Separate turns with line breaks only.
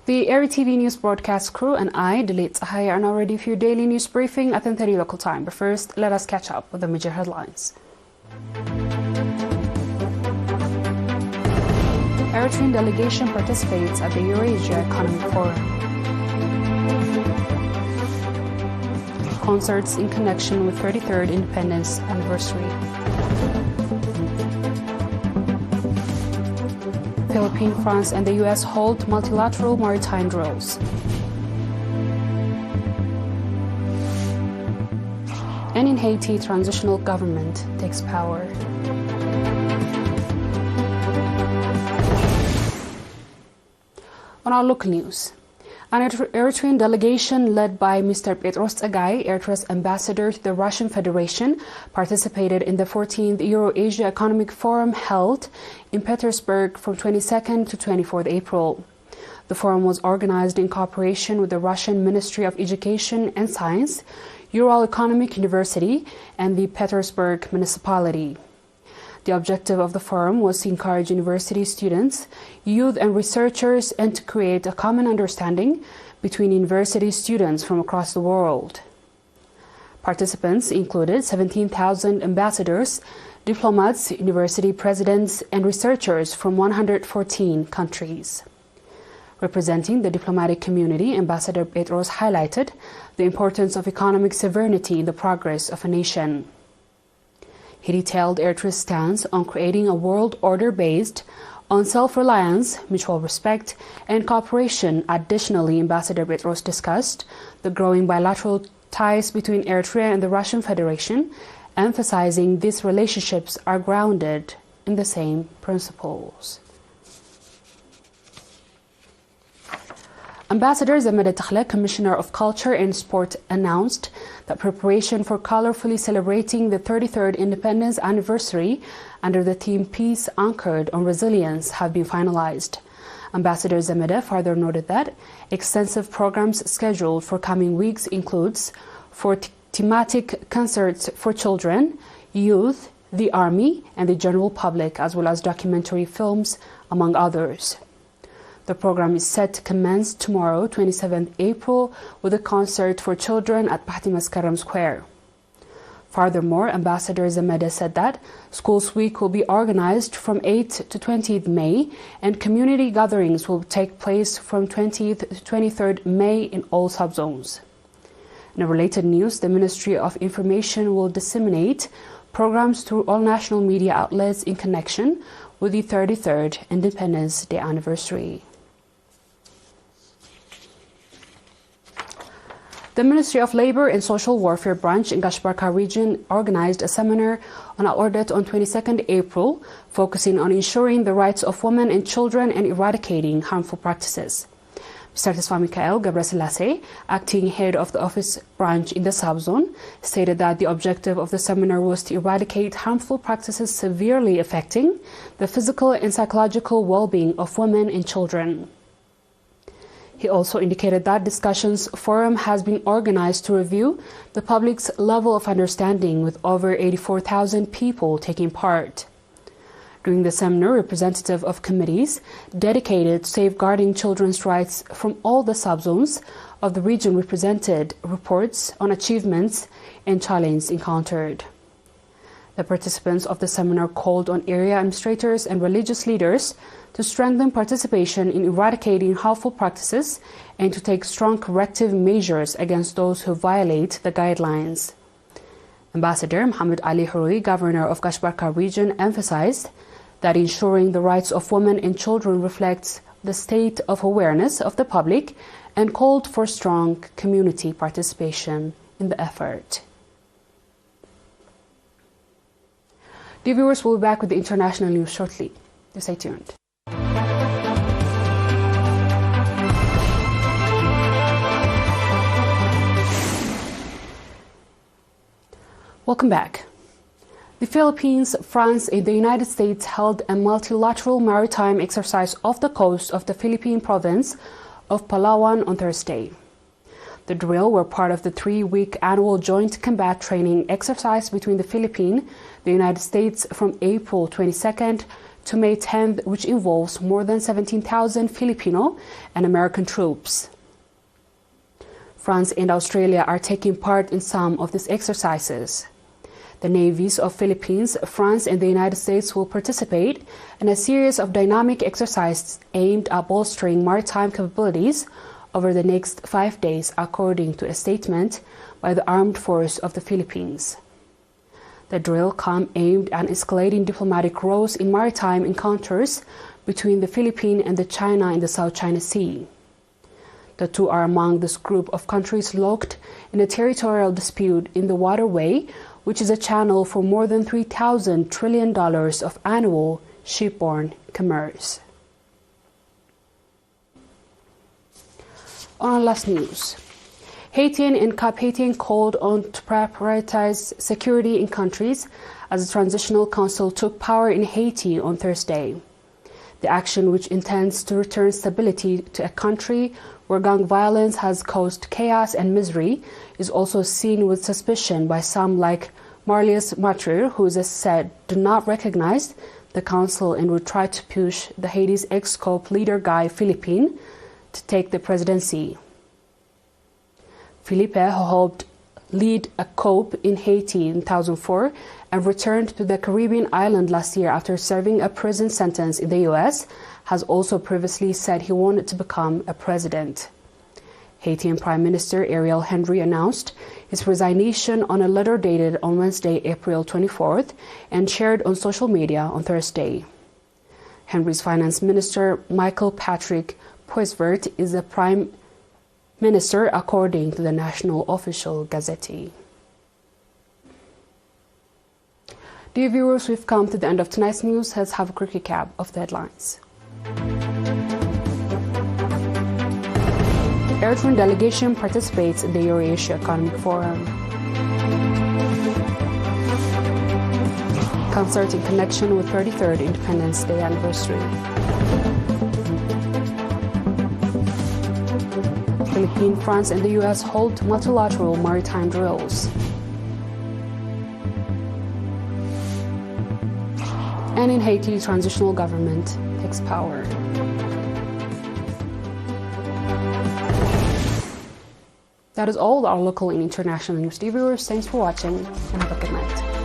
The ERi-TV news broadcast crew and I, Delit Tsahaya, are now ready for your daily news briefing at 10:30 local time. But first, let us catch up with the major headlines. Eritrean delegation participates at the Eritrea Economic Forum. Concerts in connection with 33rd Independence Anniversary. Philippines, France and the US hold multilateral maritime drills. And in Haiti, transitional government takes power. On our local news, an Eritrean delegation led by Mr. Petros Tsagai, Eritrea's ambassador to the Russian Federation, participated in the 14th Euro-Asia Economic Forum held in Petersburg from 22nd to 24th April. The forum was organized in cooperation with the Russian Ministry of Education and Science, Ural Economic University, and the Petersburg municipality. The objective of the forum was to encourage university students, youth and researchers, and to create a common understanding between university students from across the world. Participants included 17,000 ambassadors, diplomats, university presidents, and researchers from 114 countries. Representing the diplomatic community, Ambassador Petros highlighted the importance of economic sovereignty in the progress of a nation. He detailed Eritrea's stance on creating a world order based on self-reliance, mutual respect, and cooperation. Additionally, Ambassador Petros discussed the growing bilateral ties between Eritrea and the Russian Federation, emphasizing these relationships are grounded in the same principles. Ambassador Zemede Takhle, Commissioner of Culture and Sport, announced that preparation for colorfully celebrating the 33rd Independence Anniversary under the theme Peace Anchored on Resilience have been finalized. Ambassador Zemede further noted that extensive programs scheduled for coming weeks includes thematic concerts for children, youth, the army, and the general public, as well as documentary films, among others. The program is set to commence tomorrow, 27th April, with a concert for children at Bahti Maskaram Square. Furthermore, Ambassador Zemede said that Schools Week will be organized from 8th to 20th May, and community gatherings will take place from 20th to 23rd May in all subzones. In a related news, the Ministry of Information will disseminate programs through all national media outlets in connection with the 33rd Independence Day anniversary. The Ministry of Labor and Social Welfare branch in Gashbarka region organized a seminar on Al-Ordet on 22nd April, focusing on ensuring the rights of women and children and eradicating harmful practices. Mr. Tesfa Mikael Gabrasilase, acting head of the office branch in the subzone, stated that the objective of the seminar was to eradicate harmful practices severely affecting the physical and psychological well-being of women and children. He also indicated that discussions forum has been organized to review the public's level of understanding, with over 84,000 people taking part. During the seminar, representatives of committees dedicated to safeguarding children's rights from all the subzones of the region represented reports on achievements and challenges encountered. The participants of the seminar called on area administrators and religious leaders to strengthen participation in eradicating harmful practices and to take strong corrective measures against those who violate the guidelines. Ambassador Mohammed Ali Hurui, Governor of Gashbarka region, emphasized that ensuring the rights of women and children reflects the state of awareness of the public and called for strong community participation in the effort. Dear viewers, we'll be back with the international news shortly. Stay tuned. Welcome back. The Philippines, France, and the United States held a multilateral maritime exercise off the coast of the Philippine province of Palawan on Thursday. The drill were part of the 3-week annual joint combat training exercise between the Philippines, the United States from April 22nd to May 10th, which involves more than 17,000 Filipino and American troops. France and Australia are taking part in some of these exercises. The navies of Philippines, France, and the United States will participate in a series of dynamic exercises aimed at bolstering maritime capabilities over the next 5 days, according to a statement by the Armed Force of the Philippines. The drill comes aimed at escalating diplomatic roles in maritime encounters between the Philippines and the China in the South China Sea. The two are among this group of countries locked in a territorial dispute in the waterway, which is a channel for more than $3,000 trillion of annual shipborne commerce. On our last news, Haitian and Cap Haitian called on to prioritize security in countries as the Transitional Council took power in Haiti on Thursday. The action, which intends to return stability to a country where gang violence has caused chaos and misery, is also seen with suspicion by some like Marlies Mathieu, who is said do not recognize the council and would try to push the Haiti's ex-COP leader Guy Philippe to take the presidency. Philippe, who helped lead a COP in Haiti in 2004 and returned to the Caribbean island last year after serving a prison sentence in the U.S., has also previously said he wanted to become a president. Haitian Prime Minister Ariel Henry announced his resignation on a letter dated on Wednesday, April 24th, and shared on social media on Thursday. Henry's Finance Minister, Michael Patrick Poisvert, is the Prime Minister, according to the National Official Gazette. Dear viewers, we've come to the end of tonight's news. Let's have a quick recap of the headlines. Eritrean delegation participates in the ERi-Asia Economic Forum. Concert in connection with 33rd Independence Day anniversary. Philippines, France, and the U.S. hold multilateral maritime drills. And in Haiti, transitional government takes power. That is all our local and international news. Dear viewers, thanks for watching and have a good night.